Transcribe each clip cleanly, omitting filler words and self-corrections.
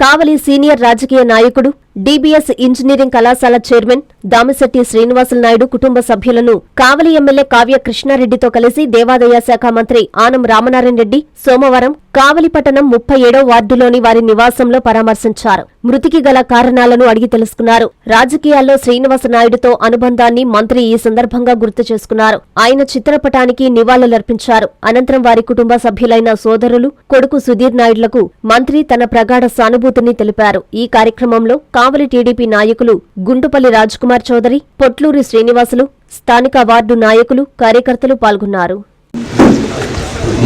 కావలి senior రాజకీయ నాయకుడు, DBS engineering కళాశాల చైర్మన్ దామిశెట్టి శ్రీనివాసులు నాయుడు కుటుంబ సభ్యులను కావలి ఎమ్మెల్యే కావ్య కృష్ణారెడ్డితో కలిసి దేవాదాయ శాఖ మంత్రి ఆనం రామనారాయణ రెడ్డి సోమవారం కావలి పట్టణం 37వ వార్డులోని వారి నివాసంలో పరామర్శించారు. మృతికి గల కారణాలను అడిగి తెలుసుకున్నారు. రాజకీయాల్లో శ్రీనివాస నాయుడుతో అనుబంధాన్ని మంత్రి ఈ సందర్భంగా గుర్తు చేసుకున్నారు. ఆయన చిత్రపటానికి నివాళులర్పించారు. అనంతరం వారి కుటుంబ సభ్యులైన సోదరులు, కొడుకు సుధీర్ నాయుడులకు మంత్రి తన ప్రగాఢ సానుభూతిని తెలిపారు. ఈ కార్యక్రమంలో కావలి టీడీపీ నాయకులు గుంటుపల్లి రాజ్కుమార్ చౌదరి, పొట్లూరి శ్రీనివాసులు, స్థానిక వార్డు నాయకులు, కార్యకర్తలు పాల్గొన్నారు.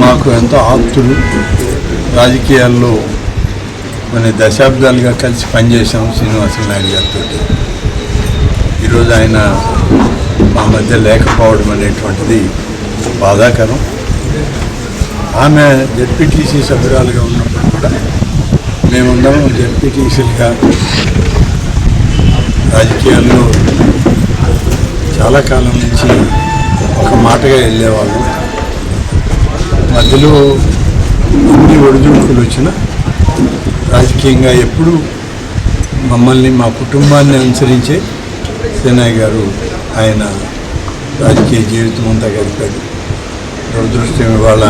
మాకు ఎంతో ఆప్తులు, రాజకీయాల్లో కొన్ని దశాబ్దాలుగా కలిసి పనిచేసాం శ్రీనివాసులు నాయుడు గారితో. ఈరోజు ఆయన మా మధ్య లేకపోవడం అనేటువంటిది బాధాకరం. ఆమె జెడ్పీటీసీ సభ్యురాలుగా ఉన్నప్పుడు కూడా మేమందరం జెడ్పీటీసీలుగా రాజకీయాల్లో చాలా కాలం నుంచి ఒక మాటగా వెళ్ళేవాళ్ళం. మధ్యలో ఎన్ని ఒడిదుడుకులు వచ్చినా రాజకీయంగా ఎప్పుడు మమ్మల్ని, మా కుటుంబాన్ని అనుసరించే సేనాయ్ గారు ఆయన రాజకీయ జీవితం అంతా గడిపాడు. దురదృష్టం ఇవాళ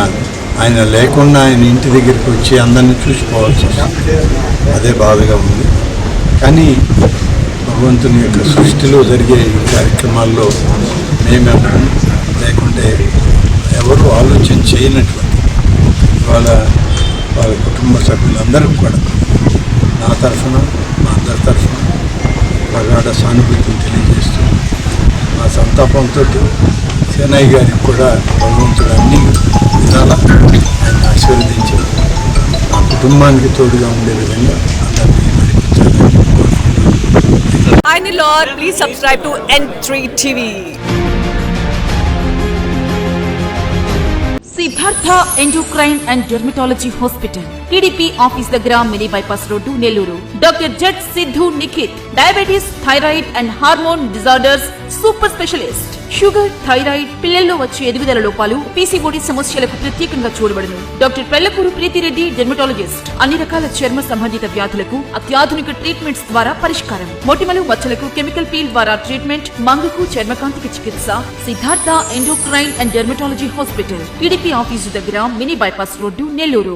ఆయన లేకుండా ఆయన ఇంటి దగ్గరికి వచ్చి అందరినీ చూసుకోవాల్సి వస్తుంది. అదే బాధగా ఉంది. కానీ భగవంతుని యొక్క సృష్టిలో జరిగే ఈ కార్యక్రమాల్లో మేమెవరం లేకుంటే ఎవరు ఆలోచన చేయనటువంటి వాళ్ళ కుటుంబ సభ్యులందరూ కూడా నా తరఫున, మా అందరి తరఫున ప్రగాఢ సానుభూతిని తెలియజేస్తూ మా సంతాపంతో సేనాయ్ గారికి కూడా భగవంతుడు అన్ని విధాలా ఆయన ఆశీర్వదించి ఆ కుటుంబానికి తోడుగా ఉండే విధంగా అందరినీ నడిపించాలని కోరుకుంటున్నాను. Hi Nilor, please subscribe to N3 TV. Siddhartha endocrine and dermatology hospital, TDP office దగ్గర, mini bypass road, Nellore. Doctor Z Siddhu Nikhit, diabetes, thyroid and hormone disorders super specialist. Sugar, thyroid, పిల్లల్లో వచ్చే ఎదుగుదల లోపాలు, పీసీఓడి సమస్యలకు ప్రత్యేకంగా చూడబడును. Doctor Pellakuru Preethi Reddy, dermatologist. అన్ని రకాల చర్మ సంబంధిత వ్యాధులకు అత్యాధునిక ట్రీట్మెంట్స్ ద్వారా పరిష్కారం. మొటిమలు, మచ్చలకు కెమికల్ పీల్ ద్వారా ట్రీట్మెంట్, మంగుకు, చర్మకాంతికి చికిత్స. Siddhartha endocrine and dermatology hospital, TDP office దగ్గర, మినీ బైపాస్ రోడ్డు, నెల్లూరు.